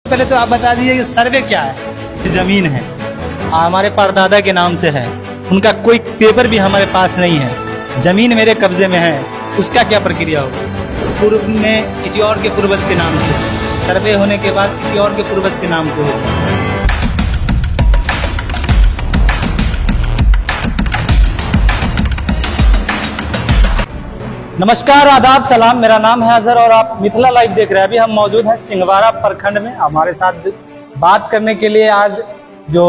पहले तो आप बता दीजिए कि सर्वे क्या है। जमीन है हमारे परदादा के नाम से है, उनका कोई पेपर भी हमारे पास नहीं है, जमीन मेरे कब्जे में है, उसका क्या प्रक्रिया होगा? पूर्व में किसी और के पूर्वज के नाम से, सर्वे होने के बाद किसी और के पूर्वज के नाम से होगा। नमस्कार, आदाब, सलाम। मेरा नाम है अजहर और आप मिथिला लाइव देख रहे हैं। अभी हम मौजूद हैं सिंहवाड़ा प्रखंड में। हमारे साथ बात करने के लिए आज जो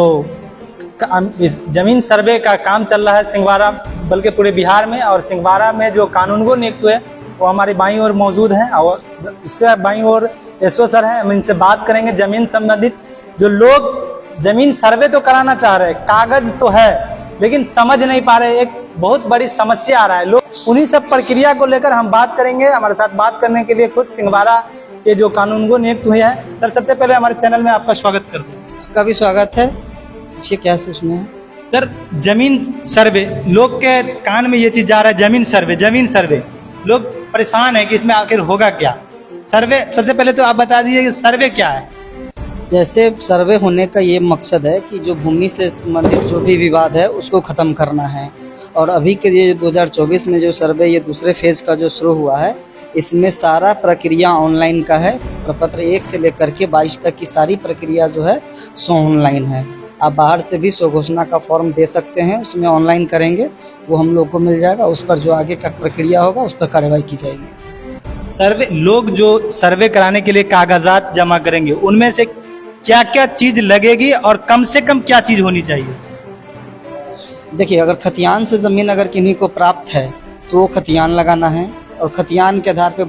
इस जमीन सर्वे का काम चल रहा है सिंहवाड़ा बल्कि पूरे बिहार में, और सिंहवाड़ा में जो कानूनगो नियुक्त हुए वो हमारी बाईं ओर मौजूद हैं और उससे बाईं ओर एसओ सर हैं। हम इनसे बात करेंगे जमीन संबंधित। जो लोग जमीन सर्वे तो कराना चाह रहे हैं, कागज तो है लेकिन समझ नहीं पा रहे, एक बहुत बड़ी समस्या आ रहा है। लोग उन्हीं सब प्रक्रिया को लेकर हम बात करेंगे। हमारे साथ बात करने के लिए खुद सिंहवाड़ा के जो कानूनगो नियुक्त हुए हैं। सर, सबसे पहले हमारे चैनल में आपका स्वागत करते हैं। आपका भी स्वागत है। अच्छी क्या उसमें है सर, जमीन सर्वे, लोग के कान में ये चीज जा रहा है, जमीन सर्वे। लोग परेशान है कि इसमें आखिर होगा क्या। सर्वे, सबसे पहले तो आप बता दीजिए कि सर्वे क्या है। जैसे सर्वे होने का ये मकसद है कि जो भूमि से संबंधित जो भी विवाद है उसको ख़त्म करना है। और अभी के ये 2024 में जो सर्वे ये दूसरे फेज़ का जो शुरू हुआ है, इसमें सारा प्रक्रिया ऑनलाइन का है। प्रपत्र 1 से लेकर के 22 तक की सारी प्रक्रिया जो है सो ऑनलाइन है। आप बाहर से भी स्वघोषणा का फॉर्म दे सकते हैं, उसमें ऑनलाइन करेंगे, वो हम लोग को मिल जाएगा। उस पर जो आगे का प्रक्रिया होगा उस पर कार्रवाई की जाएगी। सर्वे, लोग जो सर्वे कराने के लिए कागजात जमा करेंगे उनमें से क्या क्या चीज लगेगी और कम से कम क्या चीज होनी चाहिए? देखिए, अगर खतियान से ज़मीन अगर किन्हीं को प्राप्त है तो वो खतियान लगाना है, और खतियान के आधार पे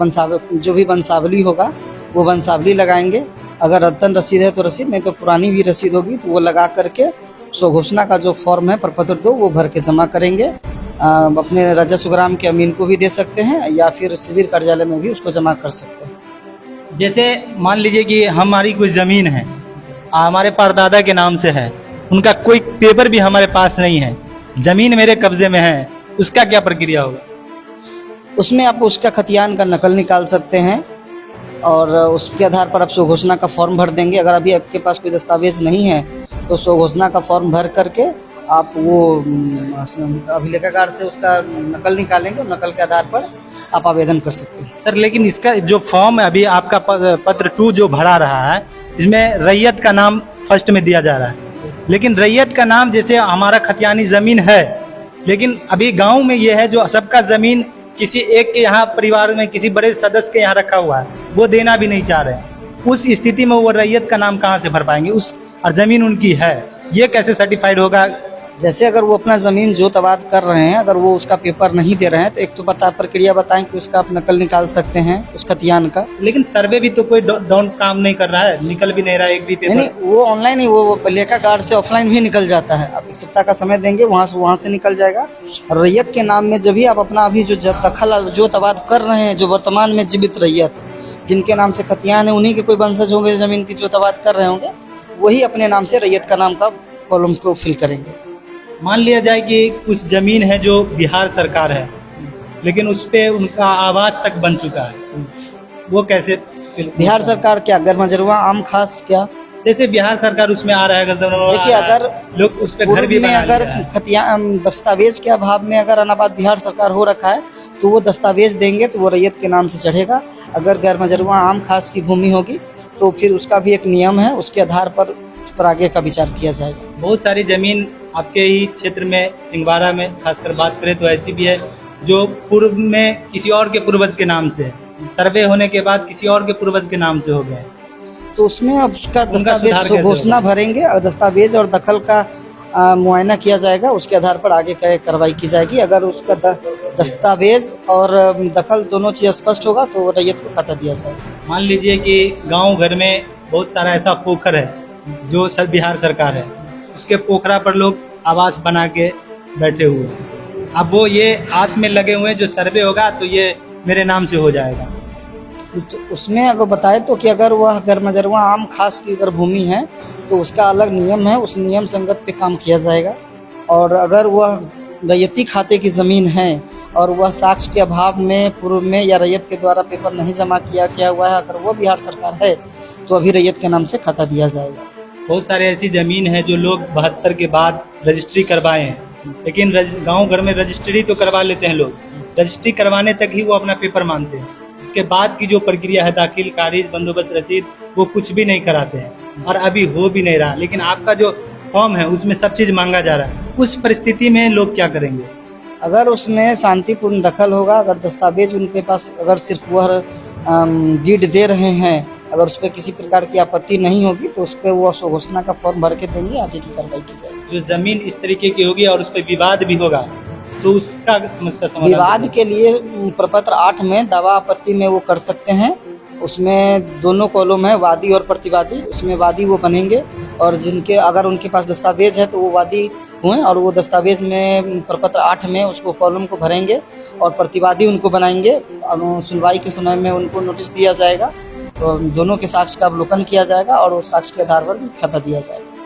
जो भी वंशावली होगा वो वंशावली लगाएंगे। अगर रद्दन रसीद है तो रसीद, नहीं तो पुरानी भी रसीद होगी तो वो लगा करके स्वघोषणा का जो फॉर्म है प्रपत्र 2 वो भर के जमा करेंगे। अपने राजस्व ग्राम के अमीन को भी दे सकते हैं या फिर सिविल कार्यालय में भी उसको जमा कर सकते हैं। जैसे मान लीजिए कि हमारी कोई जमीन है, हमारे परदादा के नाम से है, उनका कोई पेपर भी हमारे पास नहीं है, जमीन मेरे कब्जे में है, उसका क्या प्रक्रिया होगा? उसमें आप उसका खतियान का नकल निकाल सकते हैं और उसके आधार पर आप स्वघोषणा का फॉर्म भर देंगे। अगर अभी आपके पास कोई दस्तावेज नहीं है तो स्वघोषणा का फॉर्म भर करके आप वो अभिलेखागार से उसका नकल निकालेंगे और नकल के आधार पर आप आवेदन कर सकते हैं। सर, लेकिन इसका जो फॉर्म है अभी आपका पत्र 2 जो भरा रहा है, इसमें रैयत का नाम फर्स्ट में दिया जा रहा है, लेकिन रैयत का नाम, जैसे हमारा खतियानी जमीन है लेकिन अभी गांव में ये है जो सबका जमीन किसी एक के यहाँ परिवार में किसी बड़े सदस्य के यहाँ रखा हुआ है, वो देना भी नहीं चाह रहे। उस स्थिति में वो रैयत का नाम कहाँ से भर पाएंगे? और जमीन उनकी है, ये कैसे सर्टिफाइड होगा? जैसे अगर वो अपना ज़मीन जोत आबाद कर रहे हैं, अगर वो उसका पेपर नहीं दे रहे हैं तो एक तो प्रक्रिया बताएं कि उसका आप नकल निकाल सकते हैं उस खतियान का। लेकिन सर्वे भी तो कोई डाउन काम नहीं कर रहा है, निकल भी नहीं रहा है एक भी पेपर। नहीं, वो ऑनलाइन ही, वो लेखाकार से ऑफलाइन भी निकल जाता है। आप 1 सप्ताह का समय देंगे, वहाँ से निकल जाएगा। और रैयत के नाम में जब भी आप अपना अभी जो दखल जोत आबाद कर रहे हैं, जो वर्तमान में जीवित रैयत जिनके नाम से खतियान है, उन्हीं के कोई वंशज होंगे जमीन की जोत आबाद कर रहे होंगे, वही अपने नाम से रैयत का नाम का कॉलम को फिल करेंगे। मान लिया जाए कि कुछ जमीन है जो बिहार सरकार है लेकिन उस पे उनका आवास तक बन चुका है, वो कैसे? बिहार सरकार क्या, गरमजरुआ आम खास क्या? जैसे बिहार सरकार उसमें आ रहा है, देखिए, अगर लोग उस पे घर भी बना अगर खतियान दस्तावेज के अभाव में अगर अनाबाद बिहार सरकार हो रखा है तो वो दस्तावेज देंगे तो वो रैयत के नाम से चढ़ेगा। अगर गरमजरुआ आम खास की भूमि होगी तो फिर उसका भी एक नियम है, उसके आधार पर आगे का विचार किया जाएगा। बहुत सारी जमीन आपके ही क्षेत्र में सिंहवाड़ा में खासकर बात करें तो ऐसी भी है जो पूर्व में किसी और के पूर्वज के नाम से, सर्वे होने के बाद किसी और के पूर्वज के नाम से हो गया है, तो उसमें अब उसका दस्तावेज घोषणा भरेंगे और दस्तावेज और दखल का मुआयना किया जाएगा। उसके आधार पर आगे का कार्रवाई की जाएगी। अगर उसका दस्तावेज और दखल दोनों चीज स्पष्ट होगा तो रैयत को खाता दिया जाएगा। मान लीजिए कि गांव घर में बहुत सारा ऐसा पोखर है जो बिहार सरकार है, उसके पोखरा पर लोग आवास बना के बैठे हुए हैं। अब वो ये आस में लगे हुए हैं जो सर्वे होगा तो ये मेरे नाम से हो जाएगा। तो उसमें अगर बताए तो कि अगर वह गरमजरुआ आम खास की अगर भूमि है तो उसका अलग नियम है, उस नियम संगत पे काम किया जाएगा। और अगर वह रैयती खाते की ज़मीन है और वह साक्ष्य के अभाव में पूर्व में या रैयत के द्वारा पेपर नहीं जमा किया हुआ है, अगर वो बिहार सरकार है तो अभी रैयत के नाम से खाता दिया जाएगा। बहुत सारे ऐसी जमीन है जो लोग 72 के बाद रजिस्ट्री करवाए हैं, लेकिन गांव घर में रजिस्ट्री तो करवा लेते हैं लोग, रजिस्ट्री करवाने तक ही वो अपना पेपर मानते हैं। उसके बाद की जो प्रक्रिया है दाखिल, खारिज, बंदोबस्त, रसीद, वो कुछ भी नहीं कराते हैं और अभी हो भी नहीं रहा। लेकिन आपका जो फॉर्म है उसमें सब चीज मांगा जा रहा है। उस परिस्थिति में लोग क्या करेंगे? अगर उसमें शांतिपूर्ण दखल होगा, अगर दस्तावेज उनके पास, अगर सिर्फ वह डीड दे रहे हैं, अगर उस पर किसी प्रकार की आपत्ति नहीं होगी तो उस पर वो घोषणा का फॉर्म भर के देंगे, आगे की कार्रवाई की जाएगी। जो जमीन इस तरीके की होगी और उस पर विवाद भी होगा तो उसका समस्या समाधान विवाद के लिए प्रपत्र 8 में दावा आपत्ति में वो कर सकते हैं। उसमें दोनों कॉलम है, वादी और प्रतिवादी। उसमें वादी वो बनेंगे और जिनके अगर उनके पास दस्तावेज है तो वो वादी हुए और वो दस्तावेज में प्रपत्र 8 में उसको कॉलम को भरेंगे और प्रतिवादी उनको बनाएंगे। सुनवाई के समय में उनको नोटिस दिया जाएगा तो दोनों के साक्ष्य का अवलोकन किया जाएगा और उस साक्ष्य के आधार पर भी खाता दिया जाएगा।